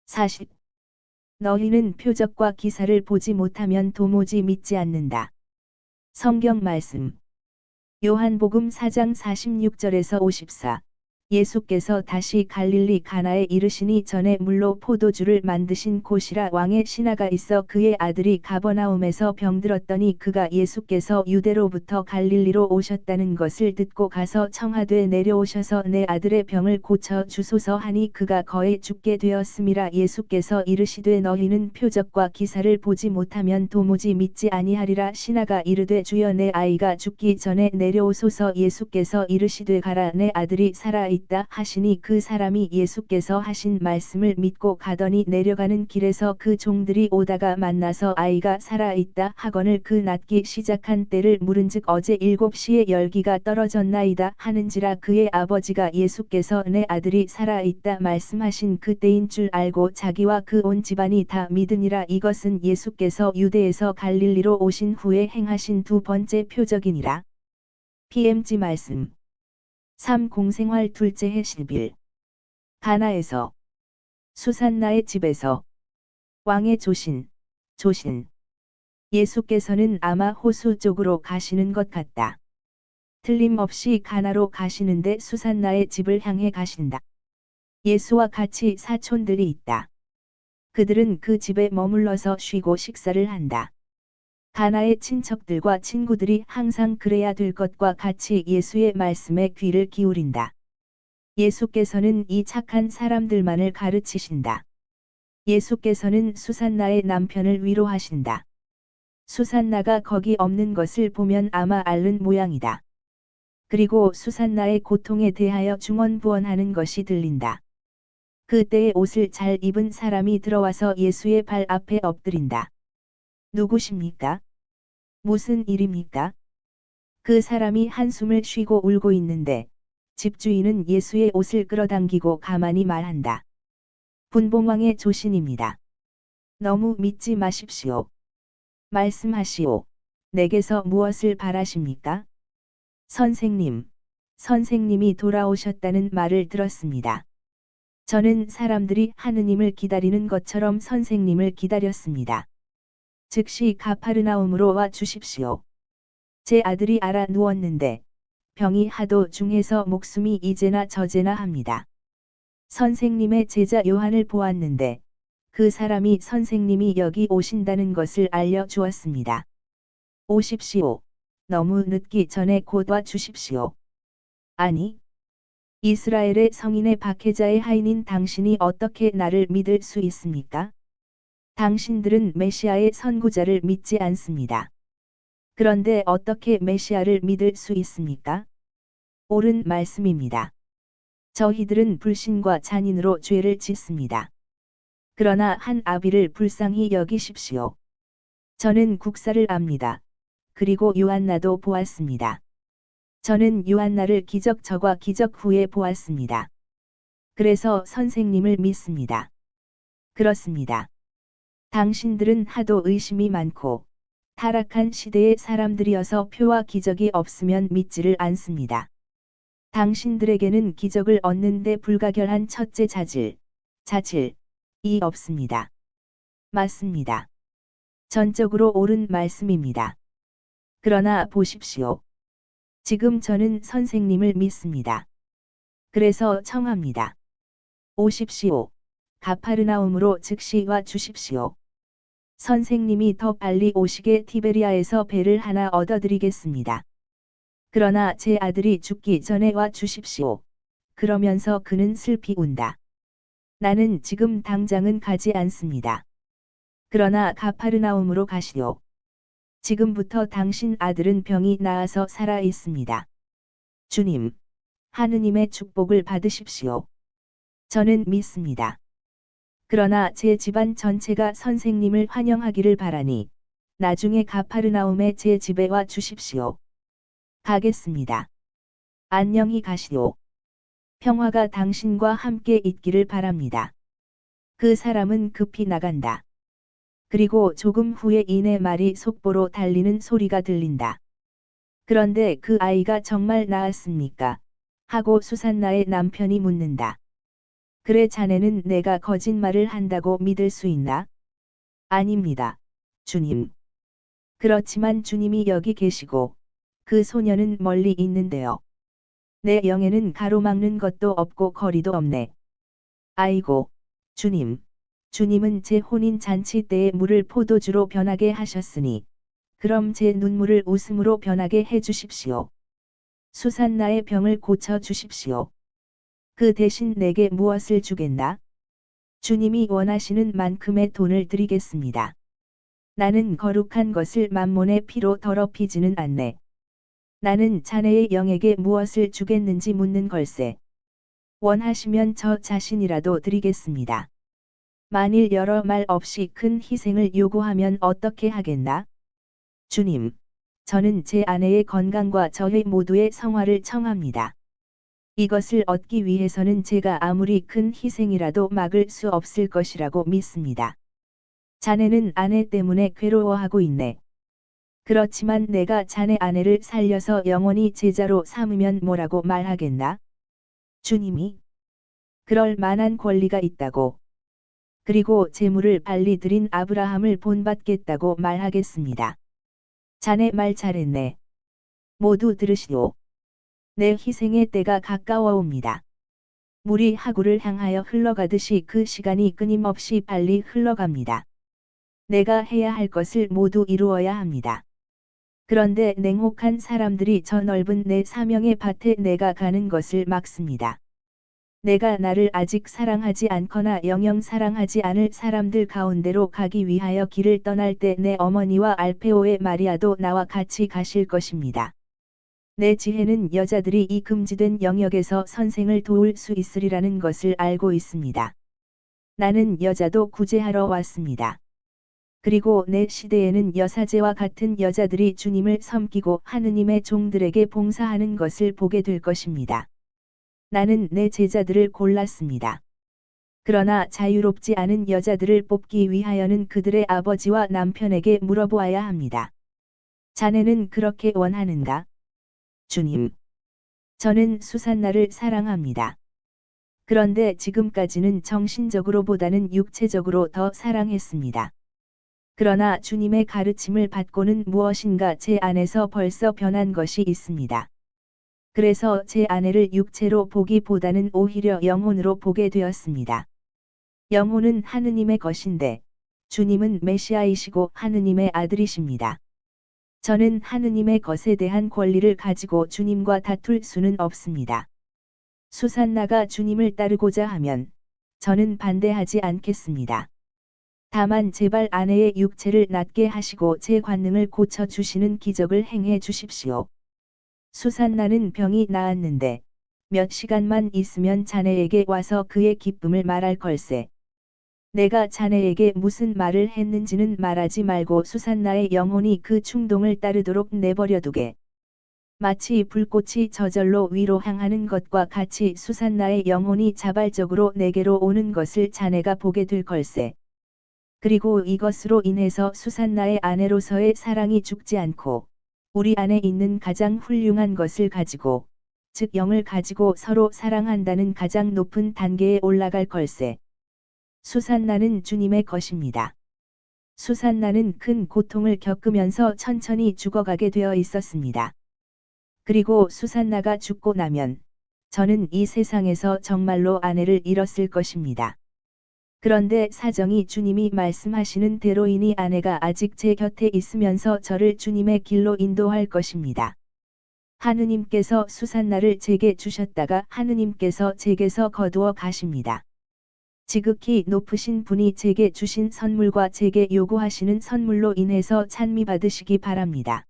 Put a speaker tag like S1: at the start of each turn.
S1: 40. 너희는 표적과 기사를 보지 못하면 도무지 믿지 않는다. 성경 말씀. 요한복음 4장 46절에서 54. 예수께서 다시 갈릴리 가나에 이르시니 전에 물로 포도주를 만드신 곳이라 왕의 신하가 있어 그의 아들이 가버나움에서 병들었더니 그가 예수께서 유대로부터 갈릴리로 오셨다는 것을 듣고 가서 청하되 내려오셔서 내 아들의 병을 고쳐 주소서 하니 그가 거의 죽게 되었음이라. 예수께서 이르시되 너희는 표적과 기사를 보지 못하면 도무지 믿지 아니하리라. 신하가 이르되 주여 내 아이가 죽기 전에 내려오소서. 예수께서 이르시되 가라 내 아들이 살아 있다 하시니 그 사람이 예수께서 하신 말씀을 믿고 가더니 내려가는 길에서 그 종들이 오다가 만나서 아이가 살아 있다 하거늘 그 낫기 시작한 때를 물은즉 어제 7시에 열기가 떨어졌나이다 하는지라. 그의 아버지가 예수께서 내 아들이 살아 있다 말씀하신 그때인 줄 알고 자기와 그 온 집안이 다 믿으니라. 이것은 예수께서 유대에서 갈릴리로 오신 후에 행하신 두 번째 표적이니라. PMG 말씀. 3. 공생활 둘째 해 10일. 가나에서. 수산나의 집에서. 왕의 조신. 예수께서는 아마 호수 쪽으로 가시는 것 같다. 틀림없이 가나로 가시는데 수산나의 집을 향해 가신다. 예수와 같이 사촌들이 있다. 그들은 그 집에 머물러서 쉬고 식사를 한다. 가나의 친척들과 친구들이 항상 그래야 될 것과 같이 예수의 말씀에 귀를 기울인다. 예수께서는 이 착한 사람들만을 가르치신다. 예수께서는 수산나의 남편을 위로하신다. 수산나가 거기 없는 것을 보면 아마 앓는 모양이다. 그리고 수산나의 고통에 대하여 중언부언하는 것이 들린다. 그때에 옷을 잘 입은 사람이 들어와서 예수의 발 앞에 엎드린다. 누구십니까? 무슨 일입니까? 그 사람이 한숨을 쉬고 울고 있는데 집주인은 예수의 옷을 끌어당기고 가만히 말한다. 분봉왕의 조신입니다. 너무 믿지 마십시오. 말씀하시오. 내게서 무엇을 바라십니까? 선생님이 돌아오셨다는 말을 들었습니다. 저는 사람들이 하느님을 기다리는 것처럼 선생님을 기다렸습니다. 즉시 가파르나움으로 와 주십시오. 제 아들이 앓아 누웠는데 병이 하도 중해서 목숨이 이제나 저제나 합니다. 선생님의 제자 요한을 보았는데 그 사람이 선생님이 여기 오신다는 것을 알려주었습니다. 오십시오. 너무 늦기 전에 곧 와 주십시오. 아니, 이스라엘의 성인의 박해자의 하인인 당신이 어떻게 나를 믿을 수 있습니까? 당신들은 메시아의 선구자를 믿지 않습니다. 그런데 어떻게 메시아를 믿을 수 있습니까? 옳은 말씀입니다. 저희들은 불신과 잔인으로 죄를 짓습니다. 그러나 한 아비를 불쌍히 여기십시오. 저는 국사를 압니다. 그리고 요한나도 보았습니다. 저는 요한나를 기적 전과 기적 후에 보았습니다. 그래서 선생님을 믿습니다. 그렇습니다. 당신들은 하도 의심이 많고 타락한 시대의 사람들이어서 표와 기적이 없으면 믿지를 않습니다. 당신들에게는 기적을 얻는데 불가결한 첫째 자질이 없습니다. 맞습니다. 전적으로 옳은 말씀입니다. 그러나 보십시오. 지금 저는 선생님을 믿습니다. 그래서 청합니다. 오십시오. 가파르나움으로 즉시 와 주십시오. 선생님이 더 빨리 오시게 티베리아에서 배를 하나 얻어드리겠습니다. 그러나 제 아들이 죽기 전에 와 주십시오. 그러면서 그는 슬피 운다. 나는 지금 당장은 가지 않습니다. 그러나 가파르나움으로 가시오. 지금부터 당신 아들은 병이 나아서 살아 있습니다. 주님, 하느님의 축복을 받으십시오. 저는 믿습니다. 그러나 제 집안 전체가 선생님을 환영하기를 바라니 나중에 가파르나움에 제 집에 와 주십시오. 가겠습니다. 안녕히 가시오. 평화가 당신과 함께 있기를 바랍니다. 그 사람은 급히 나간다. 그리고 조금 후에 이내 말이 속보로 달리는 소리가 들린다. 그런데 그 아이가 정말 나았습니까? 하고 수산나의 남편이 묻는다. 그래 자네는 내가 거짓말을 한다고 믿을 수 있나? 아닙니다, 주님. 그렇지만 주님이 여기 계시고 그 소녀는 멀리 있는데요. 내 영에는 가로막는 것도 없고 거리도 없네. 아이고, 주님. 주님은 제 혼인 잔치 때에 물을 포도주로 변하게 하셨으니 그럼 제 눈물을 웃음으로 변하게 해 주십시오. 수산나의 병을 고쳐 주십시오. 그 대신 내게 무엇을 주겠나? 주님이 원하시는 만큼의 돈을 드리겠습니다. 나는 거룩한 것을 만몬의 피로 더럽히지는 않네. 나는 자네의 영에게 무엇을 주겠는지 묻는 걸세. 원하시면 저 자신이라도 드리겠습니다. 만일 여러 말 없이 큰 희생을 요구하면 어떻게 하겠나? 주님, 저는 제 아내의 건강과 저희 모두의 성화를 청합니다. 이것을 얻기 위해서는 제가 아무리 큰 희생이라도 막을 수 없을 것이라고 믿습니다. 자네는 아내 때문에 괴로워하고 있네. 그렇지만 내가 자네 아내를 살려서 영원히 제자로 삼으면 뭐라고 말하겠나? 주님이 그럴 만한 권리가 있다고. 그리고 제물을 빨리 드린 아브라함을 본받겠다고 말하겠습니다. 자네 말 잘했네. 모두 들으시오. 내 희생의 때가 가까워옵니다. 물이 하구를 향하여 흘러가듯이 그 시간이 끊임없이 빨리 흘러갑니다. 내가 해야 할 것을 모두 이루어야 합니다. 그런데 냉혹한 사람들이 저 넓은 내 사명의 밭에 내가 가는 것을 막습니다. 내가 나를 아직 사랑하지 않거나 영영 사랑하지 않을 사람들 가운데로 가기 위하여 길을 떠날 때 내 어머니와 알페오의 마리아도 나와 같이 가실 것입니다. 내 지혜는 여자들이 이 금지된 영역에서 선생을 도울 수 있으리라는 것을 알고 있습니다. 나는 여자도 구제하러 왔습니다. 그리고 내 시대에는 여사제와 같은 여자들이 주님을 섬기고 하느님의 종들에게 봉사하는 것을 보게 될 것입니다. 나는 내 제자들을 골랐습니다. 그러나 자유롭지 않은 여자들을 뽑기 위하여는 그들의 아버지와 남편에게 물어보아야 합니다. 자네는 그렇게 원하는가? 주님. 저는 수산나를 사랑합니다. 그런데 지금까지는 정신적으로보다는 육체적으로 더 사랑했습니다. 그러나 주님의 가르침을 받고는 무엇인가 제 안에서 벌써 변한 것이 있습니다. 그래서 제 아내를 육체로 보기보다는 오히려 영혼으로 보게 되었습니다. 영혼은 하느님의 것인데 주님은 메시아이시고 하느님의 아들이십니다. 저는 하느님의 것에 대한 권리를 가지고 주님과 다툴 수는 없습니다. 수산나가 주님을 따르고자 하면 저는 반대하지 않겠습니다. 다만 제발 아내의 육체를 낫게 하시고 제 관능을 고쳐주시는 기적을 행해 주십시오. 수산나는 병이 나았는데 몇 시간만 있으면 자네에게 와서 그의 기쁨을 말할 걸세. 내가 자네에게 무슨 말을 했는지는 말하지 말고 수산나의 영혼이 그 충동을 따르도록 내버려 두게. 마치 불꽃이 저절로 위로 향하는 것과 같이 수산나의 영혼이 자발적으로 내게로 오는 것을 자네가 보게 될 걸세. 그리고 이것으로 인해서 수산나의 아내로서의 사랑이 죽지 않고 우리 안에 있는 가장 훌륭한 것을 가지고 즉 영을 가지고 서로 사랑한다는 가장 높은 단계에 올라갈 걸세. 수산나는 주님의 것입니다. 수산나는 큰 고통을 겪으면서 천천히 죽어가게 되어 있었습니다. 그리고 수산나가 죽고 나면 저는 이 세상에서 정말로 아내를 잃었을 것입니다. 그런데 사정이 주님이 말씀하시는 대로이니 아내가 아직 제 곁에 있으면서 저를 주님의 길로 인도할 것입니다. 하느님께서 수산나를 제게 주셨다가 하느님께서 제게서 거두어 가십니다. 지극히 높으신 분이 제게 주신 선물과 제게 요구하시는 선물로 인해서 찬미 받으시기 바랍니다.